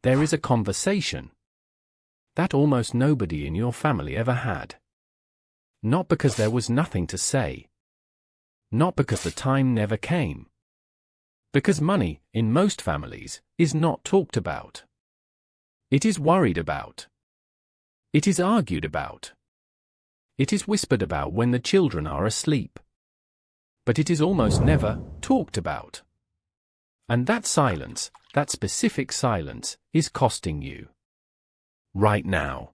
There is a conversation that almost nobody in your family ever had. Not because there was nothing to say. Not because the time never came. Because money, in most families, is not talked about. It is worried about. It is argued about. It is whispered about when the children are asleep. But it is almost never talked about. And that silence, that specific silence, is costing you. Right now.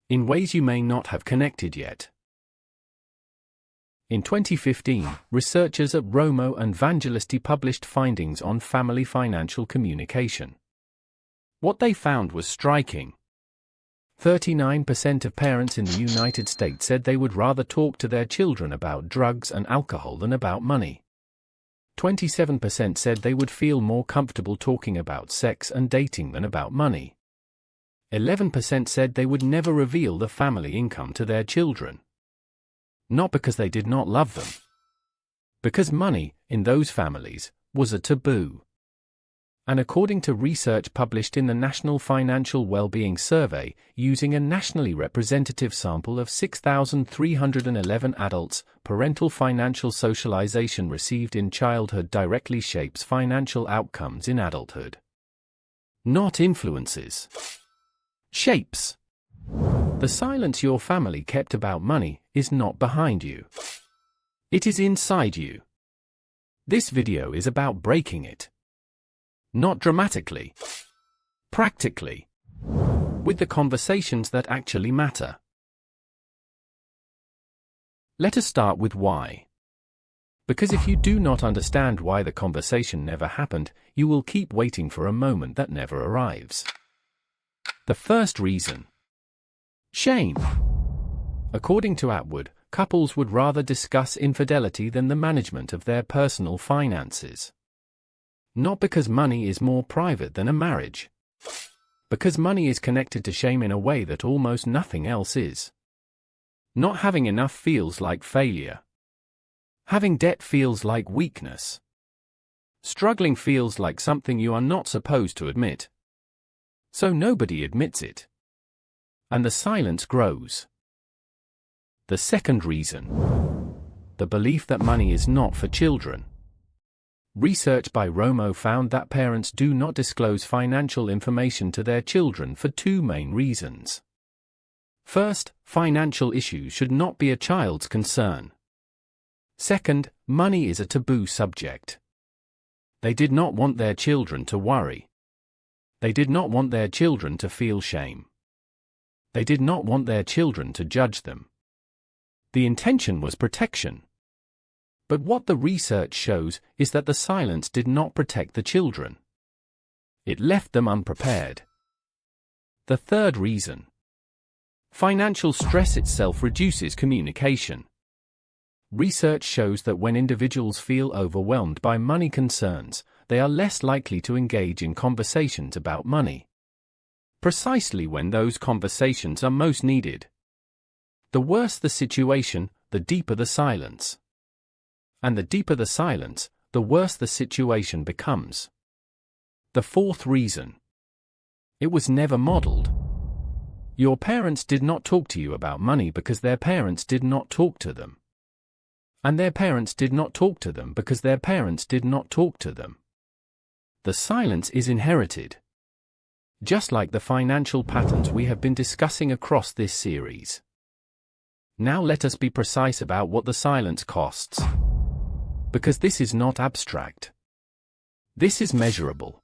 In ways you may not have connected yet. In 2015, researchers at Romo and Vangelisti published findings on family financial communication. What they found was striking. 39% of parents in the United States said they would rather talk to their children about drugs and alcohol than about money. 27% said they would feel more comfortable talking about sex and dating than about money. 11% said they would never reveal the family income to their children. Not because they did not love them. Because money, in those families, was a taboo. And according to research published in the National Financial Wellbeing Survey, using a nationally representative sample of 6,311 adults, parental financial socialization received in childhood directly shapes financial outcomes in adulthood. Not influences. Shapes. The silence your family kept about money is not behind you. It is inside you. This video is about breaking it. Not dramatically. Practically. With the conversations that actually matter. Let us start with why. Because if you do not understand why the conversation never happened, you will keep waiting for a moment that never arrives. The first reason. Shame. According to Atwood, couples would rather discuss infidelity than the management of their personal finances. Not because money is more private than a marriage. Because money is connected to shame in a way that almost nothing else is. Not having enough feels like failure. Having debt feels like weakness. Struggling feels like something you are not supposed to admit. So nobody admits it. And the silence grows. The second reason. The belief that money is not for children. Research by Romo found that parents do not disclose financial information to their children for two main reasons. First, financial issues should not be a child's concern. Second, money is a taboo subject. They did not want their children to worry. They did not want their children to feel shame. They did not want their children to judge them. The intention was protection. But what the research shows is that the silence did not protect the children. It left them unprepared. The third reason. Financial stress itself reduces communication. Research shows that when individuals feel overwhelmed by money concerns, they are less likely to engage in conversations about money. Precisely when those conversations are most needed. The worse the situation, the deeper the silence. And the deeper the silence, the worse the situation becomes. The fourth reason. It was never modeled. Your parents did not talk to you about money because their parents did not talk to them. And their parents did not talk to them because their parents did not talk to them. The silence is inherited. Just like the financial patterns we have been discussing across this series. Now let us be precise about what the silence costs. Because this is not abstract. This is measurable.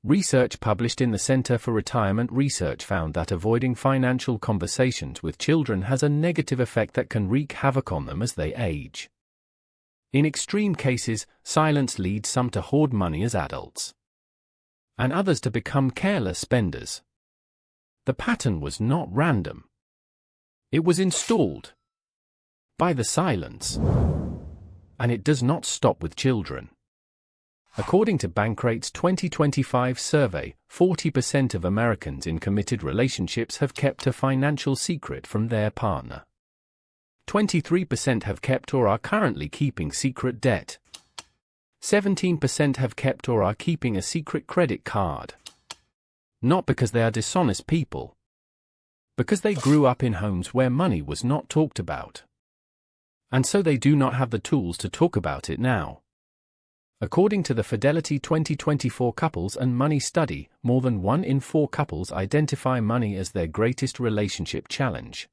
Research published in the Center for Retirement Research found that avoiding financial conversations with children has a negative effect that can wreak havoc on them as they age. In extreme cases, silence leads some to hoard money as adults. And others to become careless spenders. The pattern was not random. It was installed by the silence. And it does not stop with children. According to Bankrate's 2025 survey, 40% of Americans in committed relationships have kept a financial secret from their partner. 23% have kept or are currently keeping secret debt. 17% have kept or are keeping a secret credit card. Not because they are dishonest people. Because they grew up in homes where money was not talked about. And so they do not have the tools to talk about it now. According to the Fidelity 2024 Couples and Money Study, more than 1 in 4 couples identify money as their greatest relationship challenge.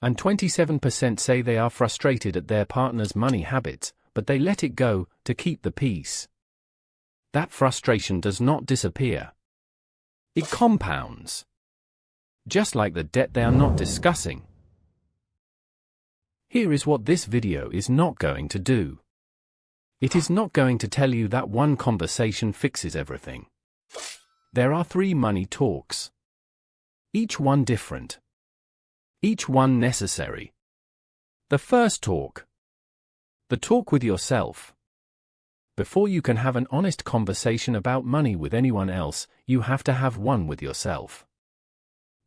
And 27% say they are frustrated at their partner's money habits, but they let it go to keep the peace. That frustration does not disappear. It compounds. Just like the debt they are not discussing. Here is what this video is not going to do. It is not going to tell you that one conversation fixes everything. There are 3 money talks. Each one different. Each one necessary. The first talk. The talk with yourself. Before you can have an honest conversation about money with anyone else, you have to have one with yourself.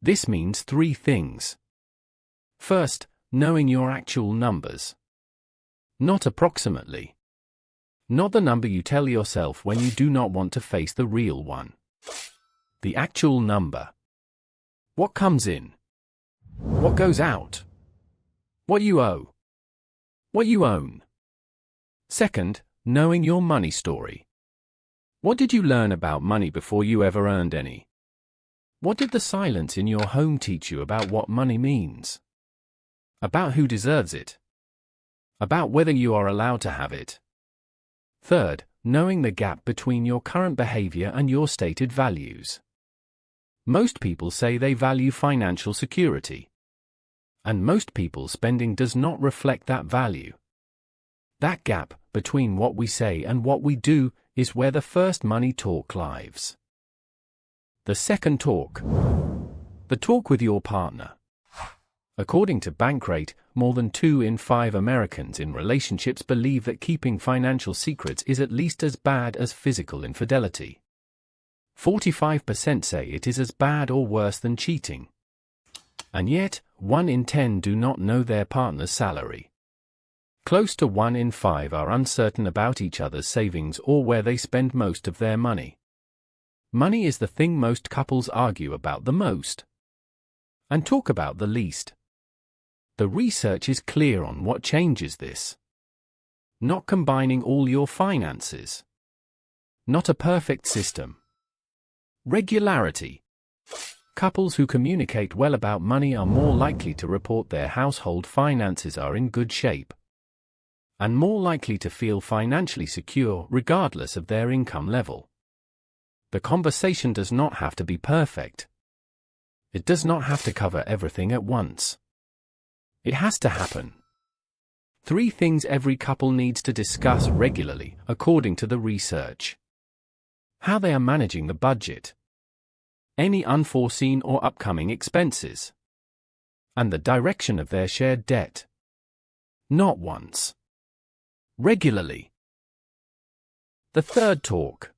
This means 3 things. First, knowing your actual numbers. Not approximately. Not the number you tell yourself when you do not want to face the real one. The actual number. What comes in? What goes out? What you owe? What you own? Second, knowing your money story. What did you learn about money before you ever earned any? What did the silence in your home teach you about what money means? About who deserves it? About whether you are allowed to have it? Third, knowing the gap between your current behavior and your stated values. Most people say they value financial security. And most people's spending does not reflect that value. That gap between what we say and what we do is where the first money talk lives. The second talk. The talk with your partner. According to Bankrate, more than 2 in 5 Americans in relationships believe that keeping financial secrets is at least as bad as physical infidelity. 45% say it is as bad or worse than cheating. And yet, 1 in 10 do not know their partner's salary. Close to 1 in 5 are uncertain about each other's savings or where they spend most of their money. Money is the thing most couples argue about the most. And talk about the least. The research is clear on what changes this. Not combining all your finances. Not a perfect system. Regularity. Couples who communicate well about money are more likely to report their household finances are in good shape. And more likely to feel financially secure regardless of their income level. The conversation does not have to be perfect. It does not have to cover everything at once. It has to happen. 3 things every couple needs to discuss regularly, according to the research. How they are managing the budget. Any unforeseen or upcoming expenses. And the direction of their shared debt. Not once. Regularly. The third talk.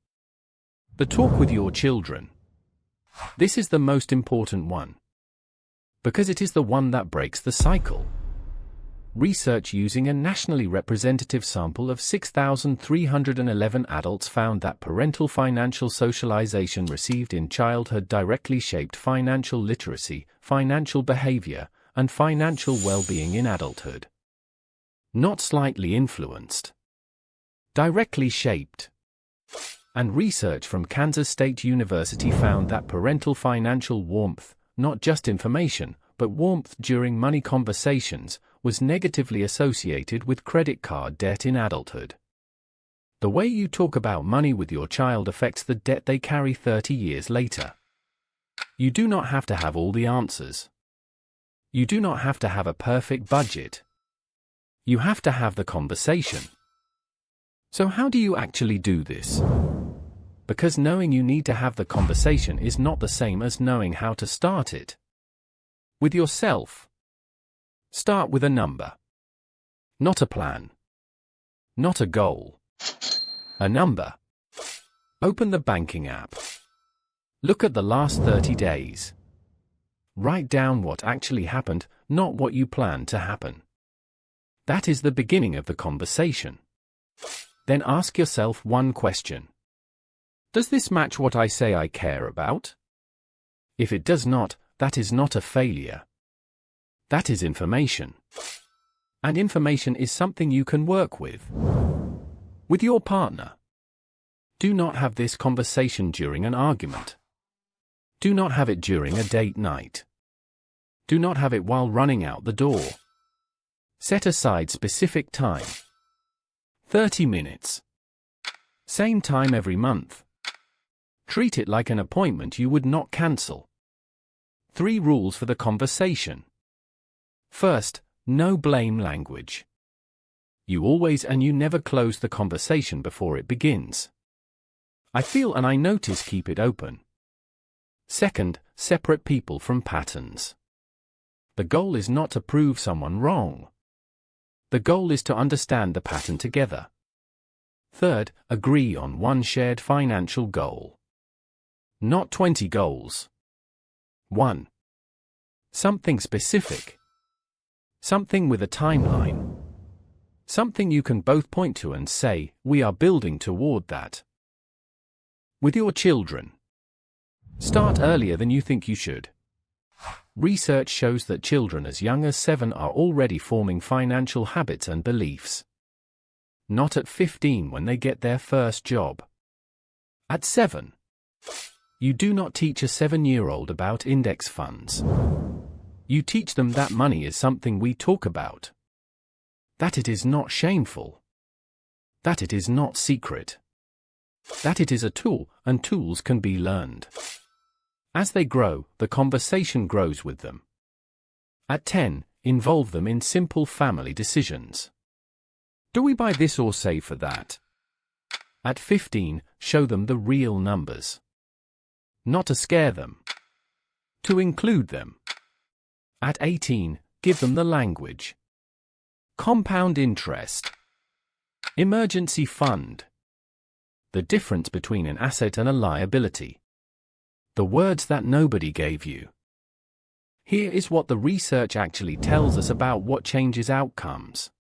The talk with your children. This is the most important one. Because it is the one that breaks the cycle. Research using a nationally representative sample of 6,311 adults found that parental financial socialization received in childhood directly shaped financial literacy, financial behavior, and financial well-being in adulthood. Not slightly influenced. Directly shaped. And research from Kansas State University found that parental financial warmth, not just information, but warmth during money conversations, was negatively associated with credit card debt in adulthood. The way you talk about money with your child affects the debt they carry 30 years later. You do not have to have all the answers. You do not have to have a perfect budget. You have to have the conversation. So how do you actually do this? Because knowing you need to have the conversation is not the same as knowing how to start it. With yourself. Start with a number. Not a plan. Not a goal. A number. Open the banking app. Look at the last 30 days. Write down what actually happened, not what you planned to happen. That is the beginning of the conversation. Then ask yourself one question. Does this match what I say I care about? If it does not, that is not a failure. That is information. And information is something you can work with. With your partner. Do not have this conversation during an argument. Do not have it during a date night. Do not have it while running out the door. Set aside specific time. 30 minutes. Same time every month. Treat it like an appointment you would not cancel. 3 rules for the conversation. First, no blame language. You always and you never close the conversation before it begins. I feel and I notice, keep it open. Second, separate people from patterns. The goal is not to prove someone wrong. The goal is to understand the pattern together. Third, agree on one shared financial goal. Not 20 goals. 1. Something specific. Something with a timeline. Something you can both point to and say, we are building toward that. With your children. Start earlier than you think you should. Research shows that children as young as 7 are already forming financial habits and beliefs. Not at 15 when they get their first job. At 7. You do not teach a 7-year-old about index funds. You teach them that money is something we talk about. That it is not shameful. That it is not secret. That it is a tool, and tools can be learned. As they grow, the conversation grows with them. At 10, involve them in simple family decisions. Do we buy this or save for that? At 15, show them the real numbers. Not to scare them. To include them. At 18, give them the language. Compound interest. Emergency fund. The difference between an asset and a liability. The words that nobody gave you. Here is what the research actually tells us about what changes outcomes.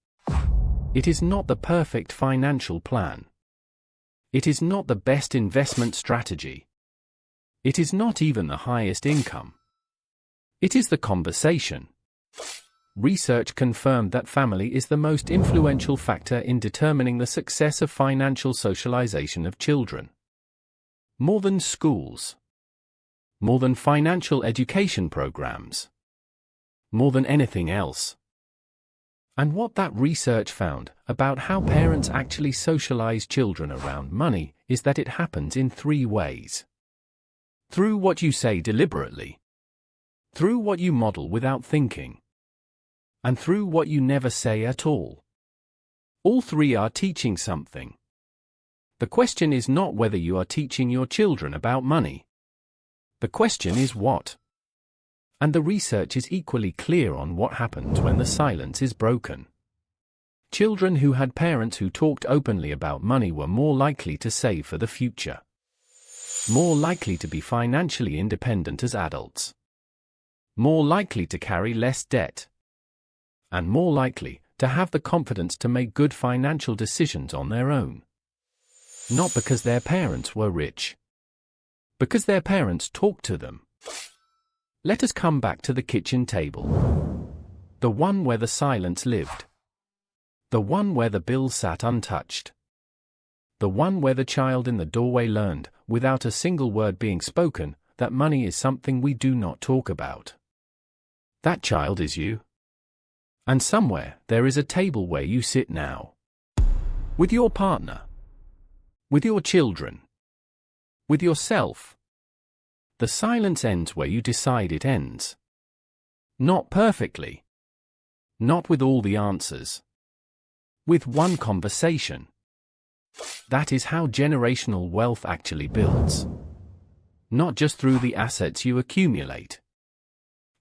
It is not the perfect financial plan. It is not the best investment strategy. It is not even the highest income. It is the conversation. Research confirmed that family is the most influential factor in determining the success of financial socialization of children. More than schools. More than financial education programs. More than anything else. And what that research found about how parents actually socialize children around money is that it happens in 3 ways. Through what you say deliberately. Through what you model without thinking. And through what you never say at all. All 3 are teaching something. The question is not whether you are teaching your children about money. The question is what. And the research is equally clear on what happens when the silence is broken. Children who had parents who talked openly about money were more likely to save for the future. More likely to be financially independent as adults. More likely to carry less debt. And more likely to have the confidence to make good financial decisions on their own. Not because their parents were rich. Because their parents talked to them. Let us come back to the kitchen table. The one where the silence lived. The one where the bill sat untouched. The one where the child in the doorway learned, without a single word being spoken, that money is something we do not talk about. That child is you. And somewhere, there is a table where you sit now. With your partner. With your children. With yourself. The silence ends where you decide it ends. Not perfectly. Not with all the answers. With one conversation. That is how generational wealth actually builds. Not just through the assets you accumulate.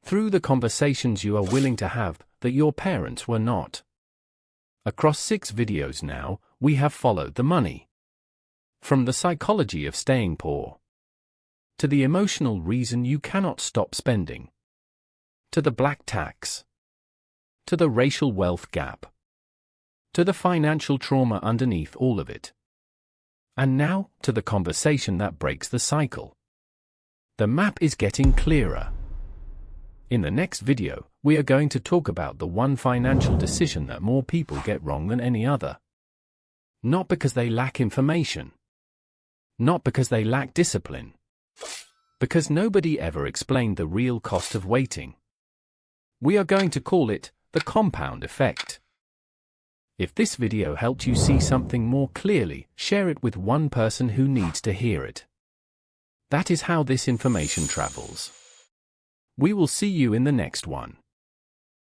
Through the conversations you are willing to have, that your parents were not. Across 6 videos now, we have followed the money. From the psychology of staying poor. To the emotional reason you cannot stop spending. To the black tax. To the racial wealth gap. To the financial trauma underneath all of it. And now, to the conversation that breaks the cycle. The map is getting clearer. In the next video, we are going to talk about the one financial decision that more people get wrong than any other. Not because they lack information. Not because they lack discipline. Because nobody ever explained the real cost of waiting. We are going to call it the compound effect. If this video helped you see something more clearly, share it with one person who needs to hear it. That is how this information travels. We will see you in the next one.